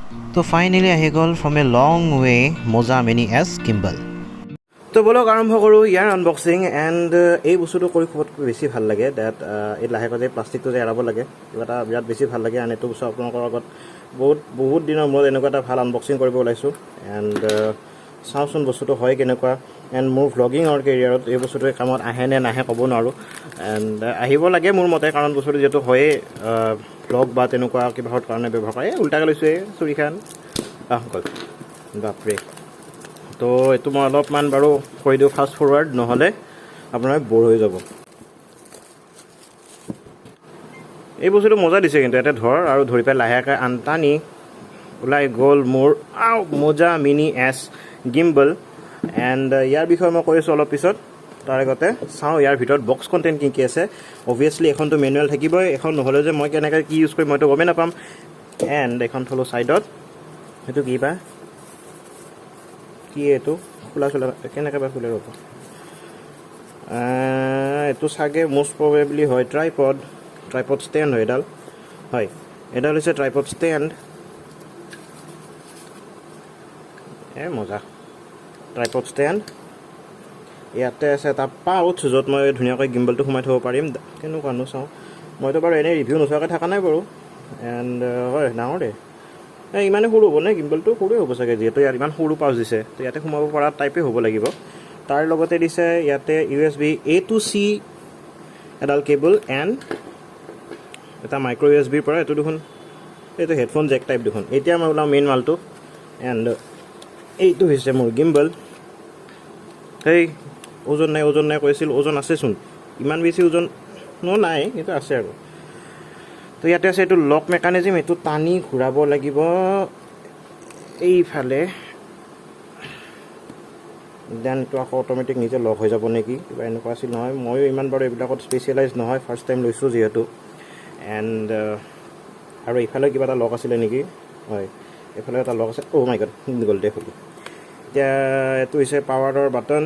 তো ফাইনেলি আহি গ'ল from a long way MOZA MINI S Gimbal। তো বলক আৰম্ভ কৰোঁ ইয়াৰ আনবক্সিং এণ্ড এই বস্তুটো কৰি খুব বেছি ভাল লাগে ডেট এই লাহেকৈ যে প্লাষ্টিকটো যে এৰাব লাগে কিবা এটা বিৰাট বেছি ভাল লাগে এণ্ড এইটো বস্তু আপোনালোকৰ আগত বহুত দিনৰ মূৰত এনেকুৱা এটা ভাল আনবক্সিং কৰিব ওলাইছোঁ এণ্ড চাওঁচোন বস্তুটো হয় কেনেকুৱা এণ্ড মোৰ ভ্লগিঙৰ কেৰিয়াৰত এই বস্তুটোৱে কামত আহে নে নাহে ক'ব নোৱাৰোঁ এণ্ড আহিব লাগে মোৰ মতে কাৰণ বস্তুটো যিহেতু হয়েই ভ্লগ বা তেনেকুৱা কিবাহৰ কাৰণে ব্যৱহাৰ কৰে উল্টাকৈ লৈছোঁ চুৰিখান গ'ল বাপৰে। তো এইটো মই অলপমান বাৰু কৰি দিওঁ ফাষ্ট ফৰৱাৰ্ড নহ'লে আপোনাৰ ব'ৰ হৈ যাব। এই বস্তুটো মজা দিছে কিন্তু ইয়াতে ধৰ আৰু ধৰি পেলাই লাহেকৈ আনটানি ওলাই গ'ল মোৰ MOZA MINI S Gimbal and ইয়াৰ বিষয়ে মই কৈছোঁ অলপ পিছত তাৰ আগতে চাওঁ ইয়াৰ ভিতৰত বক্স কণ্টেণ্ট কি কি আছে। অভিয়াছলি এখনতো মেনুৱেল থাকিবই এখন নহ'লে যে মই কেনেকৈ কি ইউজ কৰিম মইতো গমেই নাপাম এণ্ড এখন থ'লোঁ ছাইডত সেইটো কি বা কি এইটো খোলা চোলা কেনেকৈ বা খোলে ৰ'ব এইটো চাগে মষ্ট প্ৰবেবলি হয় ট্ৰাইপড ষ্টেণ্ড হয় এডাল হৈছে ট্ৰাইপড ষ্টেণ্ড মজা ট্ৰাইপড ষ্টেণ্ড ইয়াতে আছে এটা পাউচ য'ত মই ধুনীয়াকৈ গিম্বলটো সোমাই থ'ব পাৰিম কেনেকুৱানো চাওঁ মইতো বাৰু এনেই ৰিভিউ নোচোৱাকৈ থকা নাই বাৰু এণ্ড হয় ডাঙৰ দেই ইমানেই সৰু হ'ব নে গিম্বলটো সৰুৱে হ'ব চাগে যিহেতু ইয়াত ইমান সৰু পাউচ দিছে তো ইয়াতে সোমাব পৰা টাইপেই হ'ব লাগিব। তাৰ লগতে দিছে ইয়াতে USB A to C এডাল কেবল এণ্ড এটা মাইক্ৰ' USB পৰা এইটো দেখোন এইটো হেডফোন জেক টাইপ দেখোন। এতিয়া মই ওলাওঁ মেইন মালটো এণ্ড এইটো হৈছে মোৰ গিম্বল। সেই ওজন নাই কৈছিল ওজন আছেচোন ইমান বেছি ওজন নাই কিন্তু আছে আৰু। তো ইয়াতে আছে এইটো লক মেকানিজিম এইটো টানি ঘূৰাব লাগিব এইফালে দেন এইটো আকৌ অট'মেটিক নিজে লক হৈ যাব নেকি কিবা এনেকুৱা আছিল নহয় ময়ো ইমান বাৰু এইবিলাকত স্পেচিয়েলাইজ নহয় ফাৰ্ষ্ট টাইম লৈছোঁ যিহেতু এণ্ড আৰু এইফালে কিবা এটা লক আছিলে নেকি হয় এইফালে এটা লক আছে মাই গড গ'ল দে খুলি। এতিয়া এইটো হৈছে পাৱাৰৰ বাটন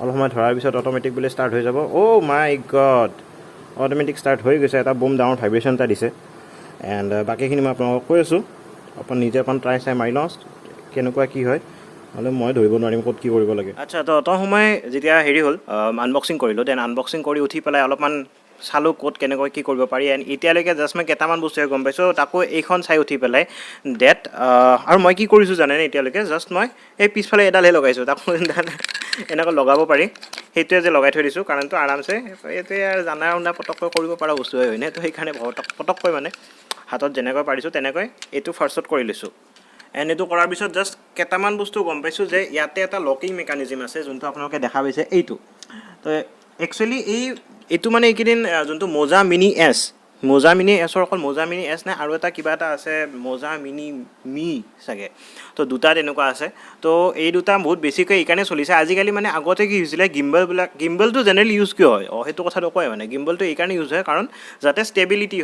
অলপ সময় ধৰাৰ পিছত অট'মেটিক বুলি ষ্টাৰ্ট হৈ যাব মাই গড অট'মেটিক ষ্টাৰ্ট হৈ গৈছে এটা বুম ডাঙৰ ভাইব্ৰেশ্যন এটা দিছে এণ্ড বাকীখিনি মই আপোনালোকক কৈ আছোঁ আপুনি নিজে ট্ৰাই মাৰি লওঁ কেনেকুৱা কি হয় নহ'লে মই ধৰিব নোৱাৰিম ক'ত কি কৰিব লাগে। আচ্ছা তো অত সময় যেতিয়া হেৰি হ'ল আনবক্সিং কৰিলোঁ দেন আনবক্সিং কৰি উঠি পেলাই অলপমান চালোঁ ক'ত কেনেকৈ কি কৰিব পাৰি এণ্ড এতিয়ালৈকে জাষ্ট মই কেইটামান বস্তুহে গম পাইছোঁ তাকো এইখন চাই উঠি পেলাই ডেট আৰু মই কি কৰিছোঁ জানেনে এতিয়ালৈকে জাষ্ট মই এই পিছফালে এডালহে লগাইছোঁ তাকো এনেকৈ লগাব পাৰি সেইটোৱে যে লগাই থৈ দিছোঁ কাৰণটো আৰামছে এইটোৱে আৰু জানা শুনা পটককৈ কৰিব পৰা বস্তুহে হয়নে তো সেইকাৰণে পটককৈ মানে হাতত যেনেকৈ পাৰিছোঁ তেনেকৈ এইটো ফাৰ্ষ্টত কৰি লৈছোঁ এণ্ড এইটো কৰাৰ পিছত জাষ্ট কেইটামান বস্তু গম পাইছোঁ যে ইয়াতে এটা লকিং মেকানিজিম আছে যোনটো আপোনালোকে দেখা পাইছে এইটো তো একচুৱেলি এইটো মানে এইকেইদিন যোনটো MOZA MINI S অকল MOZA MINI S নাই আৰু এটা কিবা এটা আছে MOZA MINI মি চাগে তো দুটা তেনেকুৱা আছে তো এই দুটা বহুত বেছিকৈ এইকাৰণে চলিছে আজিকালি মানে আগতে কি হৈছিলে গিম্বলটো জেনেৰেলি ইউজ কিয় হয় সেইটো কথাটো কয় মানে গিম্বলটো এইকাৰণে ইউজ হয় কাৰণ যাতে ষ্টেবিলিটি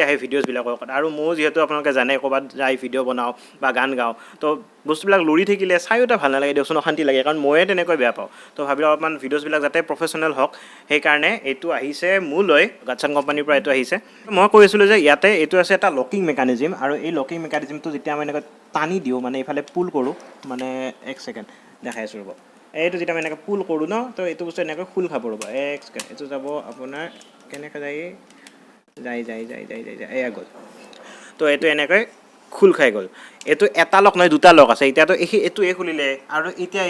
আহে ভিডিঅ'জবিলাকৰ আৰু ময়ো যিহেতু আপোনালোকে জানে ক'ৰবাত যাই ভিডিঅ' বনাওঁ বা গান গাওঁ তো বস্তুবিলাক লৰি থাকিলে চাইও এটা ভাল নালাগে দিয়কচোন অশান্তি লাগে কাৰণ ময়ে তেনেকৈ বেয়া পাওঁ তো ভাবিলোঁ অলপমান ভিডিঅ'জবিলাক যাতে প্ৰফেচনেল হওক সেইকাৰণে এইটো আহিছে মোলৈ গাডছেন কোম্পানীৰ পৰা এইটো আহিছে। মই কৈ আছিলোঁ যে ইয়াতে এইটো আছে এটা লকিং মেকানিজিম আৰু এই লকিং মেকানিজিমটো যেতিয়া মই এনেকৈ টানি দিওঁ মানে এইফালে পুল কৰোঁ মানে এক ছেকেণ্ড দেখাই আছোঁ ৰ'ব এইটো যেতিয়া মই এনেকৈ পুল কৰোঁ ন তো এইটো বস্তু এনেকৈ খোল খাব ৰ'ব এক ছেকেণ্ড এইটো যাব আপোনাৰ কেনেকৈ যায় এয়া গ'ল তো এইটো এনেকৈ খোল খাই গ'ল এইটো এটা লক নহয় দুটা লক আছে এতিয়াতো এইটোৱে খুলিলে আৰু এতিয়া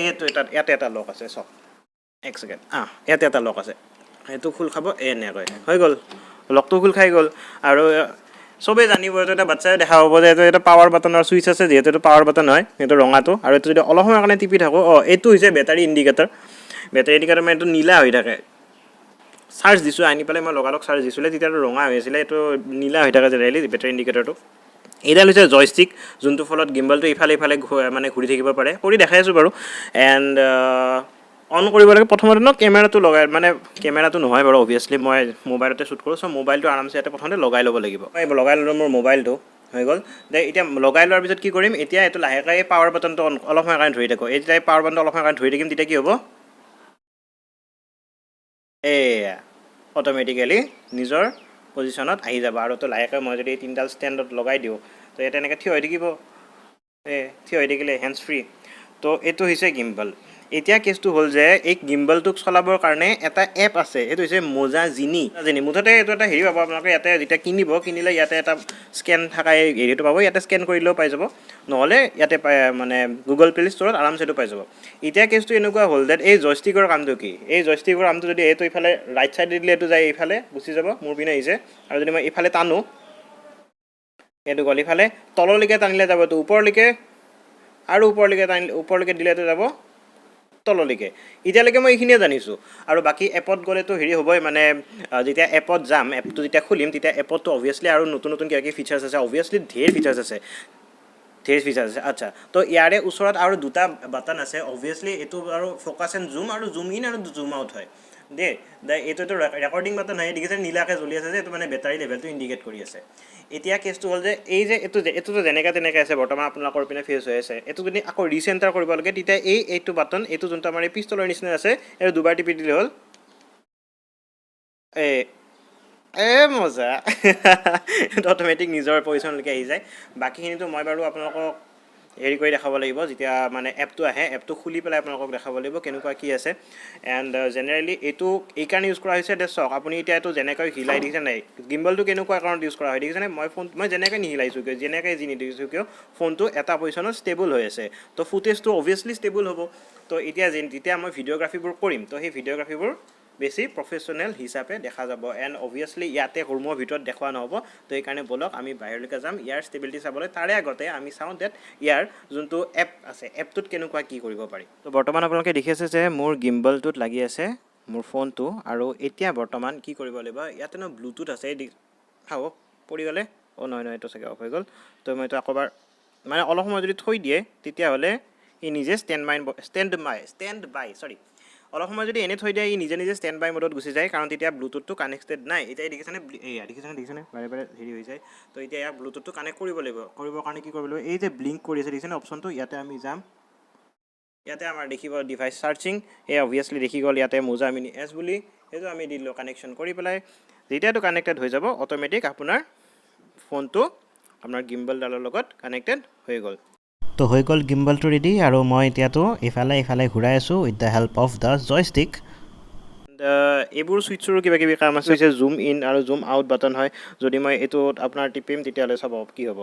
ইয়াতে এটা লক আছে চাওক এক ছেকেণ্ড ইয়াতে এটা লক আছে সেইটো খোল খাব এনেকৈ হৈ গ'ল লকটো খোল খাই গ'ল আৰু চবেই জানিব এইটো এটা বাচ্চাই দেখা পাব যে এইটো এটা পাৱাৰ বাটনৰ চুইচ আছে যিহেতু এইটো পাৱাৰ বাটন হয় সেইটো ৰঙাটো আৰু এইটো যদি অলপ সময়ৰ কাৰণে টিপি থাকোঁ এইটো হৈছে বেটাৰী ইণ্ডিকেটৰ মানে এইটো নীলা হৈ থাকে চাৰ্জ দিছোঁ আনি পেলাই মই লগালগ চাৰ্জ দিছিলে তেতিয়াতো ৰঙা হৈ আছিলে এইটো নীলা হৈ থাকে জেনেৰেলি বেটাৰী ইণ্ডিকেটৰটো এইডাল হৈছে জয়ষ্টিক যোনটো ফলত গিম্বলটো ইফালে মানে ঘূৰি থাকিব পাৰে কৰি দেখাই আছোঁ বাৰু এণ্ড অন কৰিব লাগে প্ৰথমতে কেমেৰাটো লগাই মানে কেমেৰাটো নহয় বাৰু অভিয়াছলি মই মোবাইলতে শ্বুট কৰোঁ মোবাইলটো আৰামছে ইয়াতে প্ৰথমতে লগাই ল'ব লাগিব লগাই ল'লোঁ মোৰ মোবাইলটো হৈ গ'ল এতিয়া লগাই লোৱাৰ পিছত কি কৰিম এতিয়া এইটো লাহেকৈ পাৱাৰ বাটনটো অলপ সময় কাৰণে ধৰি থাকোঁ এতিয়া পাৱাৰ বাটনটো অলপ সময় কাৰণে ধৰি থাকিম তেতিয়া কি হ'ব এয়া অট'মেটিকেলি নিজৰ পজিশ্যনত আহি যাব আৰু তো লাহেকৈ মই যদি এই তিনিডাল ষ্টেণ্ডত লগাই দিওঁ তো ইয়াতে এনেকৈ থিয় হৈ থাকিব থিয় হৈ থাকিলে হেণ্ডছ ফ্ৰী তো এইটো হৈছে গিম্বল এতিয়া কেছটো হ'ল যে এই গিম্বলটোক চলাবৰ কাৰণে এটা এপ আছে এইটো হৈছে মোজা জিনি মুঠতে এইটো এটা হেৰি পাব আপোনালোকে ইয়াতে যেতিয়া কিনিলে ইয়াতে এটা স্কেন থকা এই হেৰিটো পাব ইয়াতে স্কেন কৰিলেও পাই যাব নহ'লে ইয়াতে মানে গুগল প্লে ষ্ট'ৰত আৰামছে এইটো পাই যাব এতিয়া কেছটো এনেকুৱা হ'ল ডেট এই জয়ষ্টিকৰ কামটো কি এই জয়ষ্টিকৰ কামটো যদি এইটো ইফালে ৰাইট ছাইডে দিলে এইটো যায় এইফালে গুচি যাব মোৰ পিনে আহিছে আৰু যদি মই ইফালে টানো এইটো গ'ল ইফালে তললৈকে টানিলে যাব এইটো ওপৰলৈকে আৰু ওপৰলৈকে দিলেতো যাব তললৈকে এতিয়ালৈকে মই এইখিনিয়ে জানিছোঁ আৰু বাকী এপত গ'লেতো হেৰি হ'বই মানে যেতিয়া এপত যাম এপটো যেতিয়া খুলিম তেতিয়া এপতটো অভিয়াছলি আৰু নতুন কিবা কিবি ফিচাৰ্ছ আছে অভিয়াছলি ঢেৰ ফিচাৰ্ছ আছে আচ্ছা তো ইয়াৰে ওচৰত আৰু দুটা বাটন আছে অভিয়াছলি এইটো আৰু ফ'কাছ এণ্ড জুম আৰু জুম ইন আৰু জুম আউট হয় দেই এইটোতো ৰেকৰ্ডিং বাটন হয় দেখিছে নীলাকৈ জ্বলি আছে যে এইটো মানে বেটাৰী লেভেলটো ইণ্ডিকেট কৰি আছে এতিয়া কেছটো হ'ল যে এই যে এইটোতো যেনেকৈ আছে বৰ্তমান আপোনালোকৰ পিনে ফেচ হৈ আছে এইটো যদি আকৌ ৰিচেণ্টাৰ কৰিব লাগে তেতিয়া এইটো বাটন এইটো যোনটো আমাৰ এই পিষ্টলৰ নিচিনা আছে এইটো দুবাৰ টিপি দিলে হ'ল মজা এইটো অট'মেটিক নিজৰ পজিশ্যনলৈকে আহি যায় বাকীখিনিতো মই বাৰু আপোনালোকক হেৰি কৰি দেখাব লাগিব যেতিয়া মানে এপটো আহে এপটো খুলি পেলাই আপোনালোকক দেখাব লাগিব কেনেকুৱা কি আছে এণ্ড জেনেৰেলি এইটো এইকাৰণে ইউজ কৰা হৈছে চাওক আপুনি এতিয়া এইটো যেনেকৈ হিলাই দেখিছে নাই গিম্বলটো কেনেকুৱা কাৰণত ইউজ কৰা হয় দেখিছেনে মই যেনেকৈ নিহিলাইছোঁ কিয় যেনেকৈ যি নিদেখিছোঁ কিয় ফোনটো এটা পজিশ্যনত ষ্টেবল হৈ আছে তো ফুটেজটো অভিয়াছলি ষ্টেবল হ'ব তো এতিয়া যেতিয়া মই ভিডিঅ'গ্ৰাফীবোৰ কৰিম তো সেই ভিডিঅ'গ্ৰাফীবোৰ বেছি প্ৰফেশ্যনেল হিচাপে দেখা যাব এণ্ড অভিয়াছলি ইয়াতে ৰুমৰ ভিতৰত দেখুওৱা নহ'ব তো সেইকাৰণে ব'লক আমি বাহিৰলৈকে যাম ইয়াৰ ষ্টেবিলিটি চাবলৈ তাৰে আগতে আমি চাওঁ ডেট ইয়াৰ যোনটো এপ আছে এপটোত কেনেকুৱা কি কৰিব পাৰি তো বৰ্তমান আপোনালোকে দেখি আছে যে মোৰ গিম্বলটোত লাগি আছে মোৰ ফোনটো আৰু এতিয়া বৰ্তমান কি কৰিব লাগিব ইয়াতে ন ব্লুটুথ আছে চাব পৰি গ'লে নহয় এইটো চাগে অফ হৈ গ'ল তো মই এইটো আকৌবাৰ মানে অলপ সময় যদি থৈ দিয়ে তেতিয়াহ'লে ই নিজে ষ্টেণ্ড বাই অলপ সময় যদি এনে থৈ দিয়ে ই নিজে ষ্টেণ্ড বাই মোডত গুচি যায় কাৰণ তেতিয়া ব্লুটুথটো কানেক্টেড নাই এতিয়া দেখিছেনে দেখিছেনে বাৰে হেৰি হৈ যায় তো এতিয়া ইয়াক ব্লুটুথটো কানেক্ট কৰিব লাগিব কৰিবৰ কাৰণে কি কৰিব লাগিব এই যে ব্লিংক কৰি আছে দেখিছেনে অপশ্যনটো ইয়াতে আমি যাম ইয়াতে আমাৰ দেখিব ডিভাইচ চাৰ্চিং এই অভিয়াছলি দেখি গ'ল ইয়াতে মোজা মিনি এছ বুলি সেইটো আমি দিলোঁ কানেকশ্যন কৰি পেলাই যেতিয়াটো কানেক্টেড হৈ যাব অট'মেটিক আপোনাৰ ফোনটো আপোনাৰ গিম্বলডালৰ লগত কানেক্টেড হৈ গ'ল তো হৈ গ'ল গিম্বলটো ৰেডি আৰু মই এতিয়াতো ইফালে ঘূৰাই আছোঁ with the help of the joystick এইবোৰ ছুইটছৰো কিবা কিবি কাম আছে হৈছে জুম ইন আৰু জুম আউট বাটন হয় যদি মই এইটোত আপোনাৰ টিপিম তেতিয়াহ'লে চাব কি হ'ব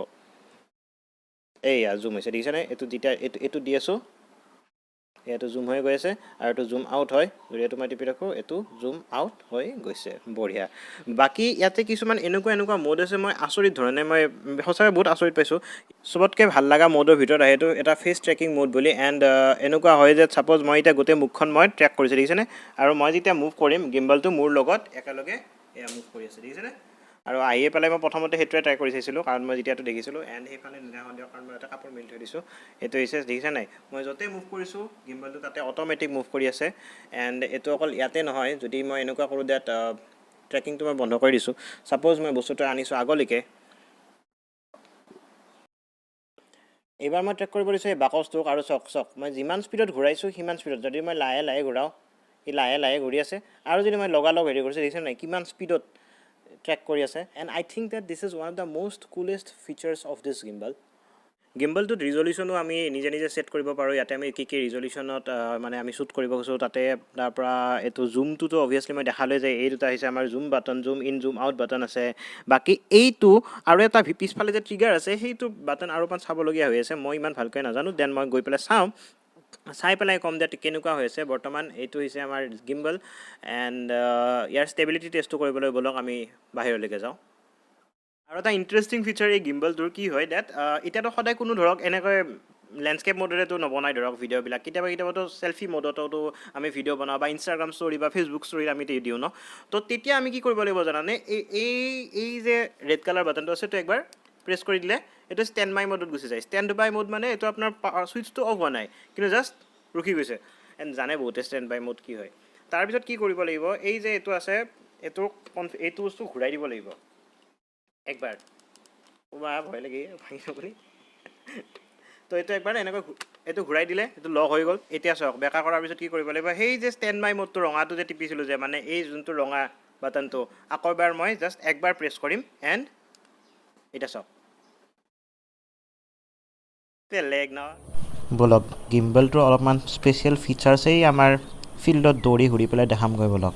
এইয়া জুম হৈছে দেখিছেনে এইটো যেতিয়া এইটো দি আছোঁ এইটো জুম হৈ গৈ আছে আৰু এইটো জুম আউট হয় যদি এইটো মই টিপি ৰাখোঁ এইটো জুম আউট হৈ গৈছে বঢ়িয়া বাকী ইয়াতে কিছুমান এনেকুৱা মোড আছে মই আচৰিত ধৰণে মই সঁচাকৈ বহুত আচৰিত পাইছোঁ চবতকৈ ভাল লগা মোডৰ ভিতৰত আহে এইটো এটা ফেচ ট্ৰেকিং মোড বুলি এণ্ড এনেকুৱা হয় যে ছাপ'জ মই এতিয়া গোটেই মুখখন মই ট্ৰেক কৰিছোঁ দেখিছেনে আৰু মই যেতিয়া মুভ কৰিম গিম্বলটো মোৰ লগত একেলগে এয়া মুভ কৰি আছে দেখিছেনে আৰু আহিয়ে পেলাই মই প্ৰথমতে সেইটোৱে ট্ৰাই কৰি চাইছিলোঁ কাৰণ মই যেতিয়াতো দেখিছিলোঁ এণ্ড সেইফালে নিদিয়াখন দিয়ক কাৰণ মই এটা কাপোৰ মেলি থৈ দিছোঁ এইটো হৈছে দেখিছে নাই মই য'তেই মুভ কৰিছোঁ গিম্বলটো তাতে অট'মেটিক মুভ কৰি আছে এণ্ড এইটো অকল ইয়াতে নহয় যদি মই এনেকুৱা কৰোঁ ডেট ট্ৰেকিংটো মই বন্ধ কৰি দিছোঁ ছাপ'জ মই বস্তুটো আনিছোঁ আগলৈকে এইবাৰ মই ট্ৰেক কৰিব দিছোঁ এই বাকচটোক আৰু চক মই যিমান স্পীডত ঘূৰাইছোঁ সিমান স্পীডত যদি মই লাহে ঘূৰাওঁ সি লাহে ঘূৰি আছে আৰু যদি মই লগালগ হেৰি কৰিছোঁ দেখিছে নাই কিমান স্পীডত ট্ৰেক কৰি আছে and I think that this is one of the most coolest features of this গিম্বলটোত ৰিজলিউশ্যনো আমি নিজে ছেট কৰিব পাৰোঁ ইয়াতে আমি কি ৰিজলিউশ্যনত মানে আমি শ্বুট কৰিব গৈছোঁ তাতে তাৰপৰা এইটো জুমটোতো অভিয়াছলি মই দেখালৈ যে এই দুটা হৈছে আমাৰ zoom button zoom in zoom out button আছে বাকী এইটো আৰু এটা পিছফালে যে ট্ৰিগাৰ আছে সেইটো বাটন আৰু অকণ চাবলগীয়া হৈ আছে মই ইমান ভালকৈ নাজানো দেন মই গৈ পেলাই চাই পেলাই ক'ম যে কেনেকুৱা হৈ আছে বৰ্তমান এইটো হৈছে আমাৰ গিম্বল এণ্ড ইয়াৰ ষ্টেবিলিটি টেষ্টটো কৰিবলৈ ব'লক আমি বাহিৰলৈকে যাওঁ আৰু এটা ইণ্টাৰেষ্টিং ফিচাৰ এই গিম্বলটোৰ কি হয় ডেট এতিয়াতো সদায় কোনো ধৰক এনেকৈ লেণ্ডস্কেপ মডেৰেতো নবনাই ধৰক ভিডিঅ'বিলাক কেতিয়াবাতো চেল্ফি মডতো আমি ভিডিঅ' বনাওঁ বা ইনষ্টাগ্ৰাম ষ্টৰি বা ফেচবুক ষ্টৰিত আমি দিওঁ ন তো তেতিয়া আমি কি কৰিব লাগিব জানানে এই যে ৰেড কালাৰ বাটনটো আছে এইটো একবাৰ প্ৰেছ কৰি দিলে এইটো ষ্টেণ্ড বাই মডত গুচি যায় ষ্টেণ্ড বাই মড মানে এইটো আপোনাৰ ছুইচটো অফ হোৱা নাই কিন্তু জাষ্ট ৰখি গৈছে এণ্ড জানে বহুতে ষ্টেণ্ড বাই মড কি হয় তাৰপিছত কি কৰিব লাগিব এই যে এইটো আছে এইটো বস্তু ঘূৰাই দিব লাগিব একবাৰ ভয় লাগে ভাঙি বুলি তো এইটো একবাৰ এনেকৈ এইটো ঘূৰাই দিলে এইটো লক হৈ গ'ল এতিয়া চাওক বেকা কৰাৰ পিছত কি কৰিব লাগিব সেই যে ষ্টেণ্ড বাই মোডটো ৰঙাটো যে টিপিছিলোঁ যে মানে এই যোনটো ৰঙা বাটনটো আকৌ এবাৰ মই জাষ্ট একবাৰ প্ৰেছ কৰিম এণ্ড এতিয়া চাওক বেলেগ ন বলক গিম্বলটোৰ অলপমান স্পেচিয়েল ফিচাৰ্ছেই আমাৰ ফিল্ডত দৌৰি ঘূৰি পেলাই দেখামগৈ বলক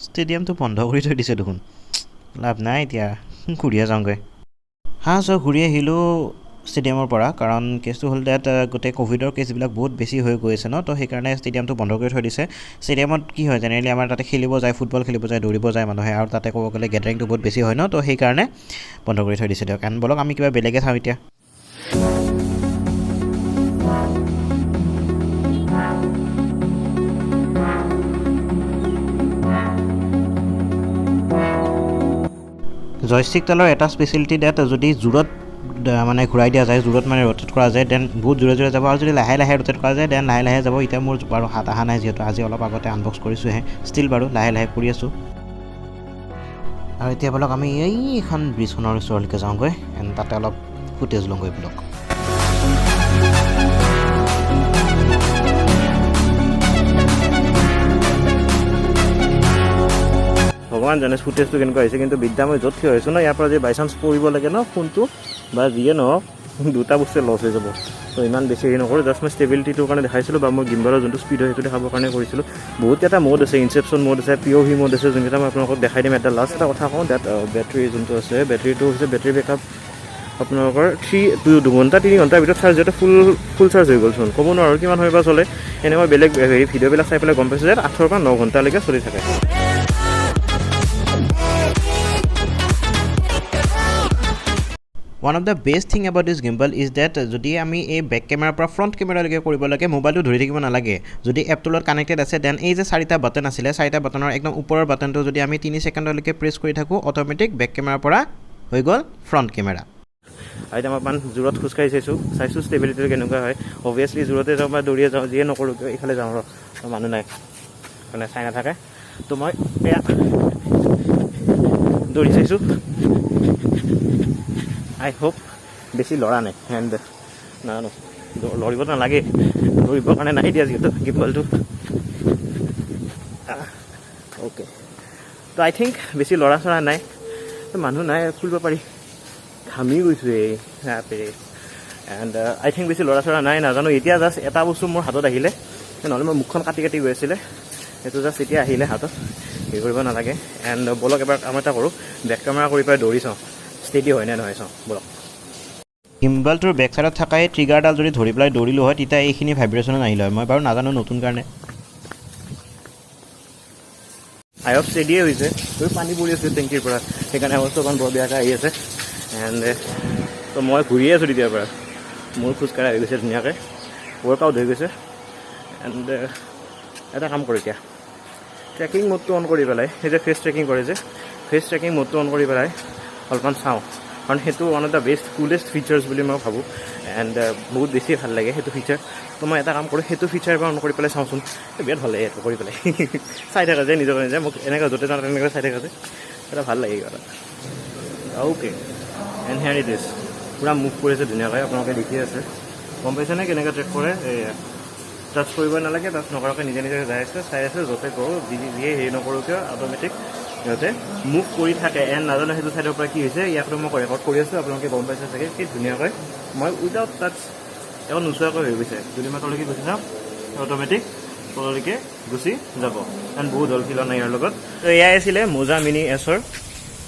ষ্টেডিয়ামটো বন্ধ কৰি থৈ দিছে দেখোন লাভ নাই এতিয়া ঘূৰিয়ে যাওঁগৈ ঘূৰি আহিলোঁ ষ্টেডিয়ামৰ পৰা কাৰণ কেছটো হ'ল তাত গোটেই ক'ভিডৰ কেছবিলাক বহুত বেছি হৈ গৈ আছে ন তো সেইকাৰণে ষ্টেডিয়ামটো বন্ধ কৰি থৈ দিছে ষ্টেডিয়ামত কি হয় জেনেৰেলি আমাৰ তাতে খেলিব যায় ফুটবল খেলিব যায় দৌৰিব যায় মানুহে আৰু তাতে ক'ব গ'লে গেডাৰিংটো বহুত বেছি হয় ন তো সেইকাৰণে বন্ধ কৰি থৈ দিছে দিয়ক কাৰণ বলক আমি কিবা বেলেগে চাওঁ এতিয়া জয়ষ্টিকডালৰ এটা স্পেচিয়েলিটি ডেট যদি জোৰত মানে ঘূৰাই দিয়া যায় জোৰত মানে ৰ'টেট কৰা যায় দেন বহুত জোৰে জোৰে যাব আৰু যদি লাহে লাহে ৰ'টেট কৰা যায় দেন লাহে লাহে যাব এতিয়া মোৰ বাৰু হাত অহা নাই যিহেতু আজি অলপ আগতে আনবক্স কৰিছোঁহে ষ্টিল বাৰু লাহে লাহে কৰি আছোঁ আৰু এতিয়া বলক আমি এইখন ব্ৰিজখনৰ ওচৰলৈকে যাওঁগৈ এণ্ড তাতে অলপ ফুটেজ লওঁগৈ বলক ভগৱান জানে ফুটেজটো কেনেকুৱা হৈছে কিন্তু বিদ্যা মই য'ত থিয় হৈছোঁ ন ইয়াৰ পৰা যদি বাই চান্স পৰিব লাগে ন ফোনটো বা যিয়ে নহওক দুটা বস্তুৱে লছ হৈ যাব তো ইমান বেছি হেৰি নকৰোঁ জাষ্ট মই ষ্টেবিলিটিটোৰ কাৰণে দেখাইছিলোঁ বা মই গিম্বালৰ যোনটো স্পীড হয় সেইটো দেখাবৰ কাৰণে কৰিছিলোঁ বহুতকেইটা মোড আছে ইনচেপশ্যন মোড আছে POV মোড আছে যোনকেইটা মই আপোনালোকক দেখাই দিম এটা লাষ্ট এটা কথা কওঁ ডেট বেটাৰী যোনটো আছে বেটাৰীটো হৈছে বেটাৰী বেকআপ আপোনালোকৰ 2 ঘণ্টা 3 ঘণ্টাৰ ভিতৰত চাৰ্জ যিহেতু ফুল চাৰ্জ হৈ গ'লচোন ক'ব নোৱাৰোঁ কিমান সময় বা চলে এনেকুৱা বেলেগ হেৰি ভিডিঅ'বিলাক চাই পেলাই গম পাইছোঁ যে 8 পৰা 9 ঘণ্টালৈকে চলি থাকে One of the best thing about this gimbal is that যদি আমি এই বেক কেমেৰাৰ পৰা ফ্ৰণ্ট কেমেৰালৈকে কৰিব লাগে মোবাইলটো ধৰি থাকিব নালাগে যদি এপটোৰ লগত কানেক্টেড আছে দেন এই যে 4টা বাটন আছিলে 4টা বাটনৰ একদম ওপৰৰ বাটনটো যদি আমি 3 ছেকেণ্ডলৈকে প্ৰেছ কৰি থাকোঁ অট'মেটিক বেক কেমেৰাৰ পৰা হৈ গ'ল ফ্ৰণ্ট কেমেৰা এতিয়া মই অকণমান জোৰত খোজকাঢ়ি চাইছোঁ ষ্টেবিলিটিটো কেনেকুৱা হয় অভিয়াছলি জোৰতে যাওঁ বা দৌৰিয়ে যাওঁ যিয়ে নকৰোঁ কিয় এইফালে যাওঁ আৰু মানুহ নাই মানে চাই নাথাকে তো মই এয়া দৌৰি চাইছোঁ আই হোপ বেছি লৰা নাই এণ্ড নাজানো লৰিব নালাগে দৌৰিবৰ কাৰণে নাই দিয়া যিহেতু গিম্বলটো অ'কে তো আই থিংক বেছি লৰা চৰা নাই মানুহ নাই খুলিব পাৰি ঘামি গৈছোঁ এই এণ্ড আই থিংক বেছি লৰা চৰা নাই নাজানো এতিয়া জাষ্ট এটা বস্তু মোৰ হাতত আহিলে নহ'লে মই মুখখন কাটি গৈ আছিলে সেইটো জাষ্ট এতিয়া আহিলে হাতত হেৰি কৰিব নালাগে এণ্ড বলক এবাৰ কাম এটা কৰোঁ বেক কেমেৰা কৰি পেলাই দৌৰি চাওঁ ষ্টেডি হয় নে নহয় চাওঁ বলক গিম্বলটোৰ বেক চাইডত থকা এই ট্ৰিগাৰডাল যদি ধৰি পেলাই দৌৰিলোঁ হয় তেতিয়া এইখিনি ভাইব্ৰেশ্যন নাহিলে হয় মই বাৰু নাজানো নতুন কাৰণে আই অফ ষ্টেডিয়ে হৈছে পানী পৰি আছে টেংকিৰ পৰা সেইকাৰণে অৱস্থা অকণ বৰ বেয়াকৈ আহি আছে এণ্ড তো মই ঘূৰিয়ে আছোঁ তেতিয়াৰ পৰা মোৰ খোজকাঢ়া হৈ গৈছে ধুনীয়াকৈ ৱৰ্কআউট হৈ গৈছে এণ্ড এটা কাম কৰোঁ এতিয়া ট্ৰেকিং মোডটো অন কৰি পেলাই সেই যে ফেচ ট্ৰেকিং কৰে যে ফেচ ট্ৰেকিং মোডটো অন কৰি পেলাই অলপমান চাওঁ কাৰণ সেইটো one of the best coolest features বুলি মই ভাবোঁ এণ্ড বহুত বেছি ভাল লাগে সেইটো ফিচাৰ তো মই এটা কাম কৰোঁ সেইটো ফিচাৰ এবাৰ অন কৰি পেলাই চাওঁচোন বিৰাট ভাল লাগে এইটো কৰি পেলাই চাই থকা যায় নিজৰ কাৰণে যে মোক এনেকৈ য'তে যাওঁ তেনেকৈ চাই থকা যায় এটা ভাল লাগে কিবা এটা okay and here it is পূৰা মুভ কৰিছে ধুনীয়াকৈ আপোনালোকে দেখি আছে গম পাইছেনে কেনেকৈ ট্ৰেক কৰে টাচ কৰিব নালাগে টাচ নকৰাকৈ নিজে নিজে যাই আছে চাই আছে য'তে কৰোঁ যিয়ে হেৰি নকৰোঁ কিয় অট'মেটিক সিহঁতে মুভ কৰি থাকে এণ্ড নাজানো সেইটো ছাইডৰ পৰা কি হৈছে ইয়াতো মই ৰেকৰ্ড কৰি আছোঁ আপোনালোকে গম পাইছে চাগে কি ধুনীয়াকৈ মই উইদাউট টাচ একো নোচোৱাকৈ হৈ গৈছে যদি মই তললৈকে গুচি যাওঁ অট'মেটিক তললৈকে গুচি যাব এণ্ড বহুত হ'ল ফিল নাই ইয়াৰ লগত তো এয়াই আছিলে মোজা মিনি এছৰ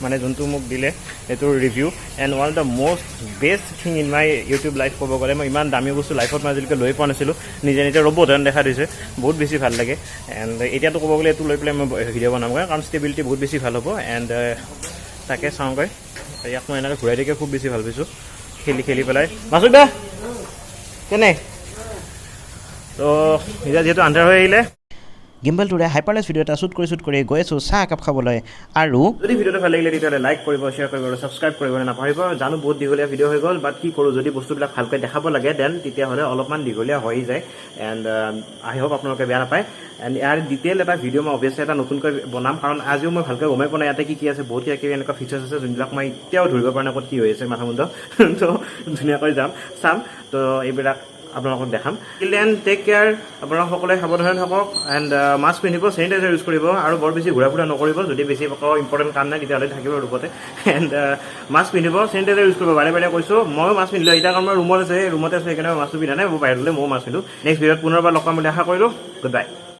মানে যোনটো মোক দিলে এইটোৰ review and one of the most best thing in my YouTube life ক'ব গ'লে মই ইমান দামী বস্তু লাইফত মই আজিলৈকে লৈ পোৱা নাছিলোঁ নিজে নিজে ৰ'বট হেন দেখা দিছে বহুত বেছি ভাল লাগে এণ্ড এতিয়াতো ক'ব গ'লে এইটো লৈ পেলাই মই ভিডিঅ' বনামগৈ কাৰণ ষ্টেবিলিটি বহুত বেছি ভাল হ'ব এণ্ড তাকে চাওঁগৈ ইয়াক মই এনেকৈ ঘূৰাই দিকে খুব বেছি ভাল পাইছোঁ খেলি পেলাই মাছুক দা কেনে তো এতিয়া যিহেতু আন্ধাৰ হৈ আহিলে গিম্বলটোৰে হাইপাৰলেপছ ভিডিঅ' এটা শ্বুট কৰি গৈ আছোঁ চাহ একাপ খাবলৈ আৰু যদি ভিডিঅ'টো ভাল লাগিলে তেতিয়াহ'লে লাইক কৰিব শ্বেয়াৰ কৰিব আৰু ছাবস্ক্ৰাইব কৰিবলৈ নাপাহৰিব জানো বহুত দীঘলীয়া ভিডিঅ' হৈ গ'ল বাট কি কৰোঁ যদি বস্তুবিলাক ভালকৈ দেখাব লাগে দেন তেতিয়াহ'লে অলপমান দীঘলীয়া হৈ যায় এণ্ড আই হোপ আপোনালোকে বেয়া নাপায় এণ্ড ইয়াৰ ডিটেইল এটা ভিডিঅ' মই অভিয়াছলি এটা নতুনকৈ বনাম কাৰণ আজিও মই ভালকৈ গমেই পোৱা নাই ইয়াতে কি আছে বহুত কিবা কিবি এনেকুৱা ফিচাৰ্ছ আছে যোনবিলাক মই এতিয়াও ধৰিব পৰা নাই ক'ত কি হৈ আছে মাথা মুণ্ড তো ধুনীয়াকৈ চাম তো এইবিলাক আপোনালোকক দেখাম টিল দেন টেক কেয়াৰ আপোনালোক সকলোৱে সাৱধানে থাকক এণ্ড মাস্ক পিন্ধিব চেনিটাইজাৰ ইউজ কৰিব আৰু বৰ বেছি ঘূৰা ফুৰা নকৰিব যদি বেছি ইম্পৰ্টেণ্ট কাম নাই তেতিয়াহ'লে থাকিব ৰুমতে এণ্ড মাস্ক পিন্ধিব চেনিটাইজাৰ ইউজ কৰিব বাৰে বাৰে কৈছোঁ ময়ো মাস্ক পিন্ধিলোঁ এতিয়া কাৰণ মই ৰুমত আছে ৰুমতে আছে সেইকাৰণে মাস্কটো পিন্ধা নাই মই বাহিৰলৈ ময়ো মাস্ক পিন্ধোঁ নেক্সট ভিডিঅ'ত পুনৰবাৰ লগ পাম বুলি আশা কৰিলোঁ গুড বাই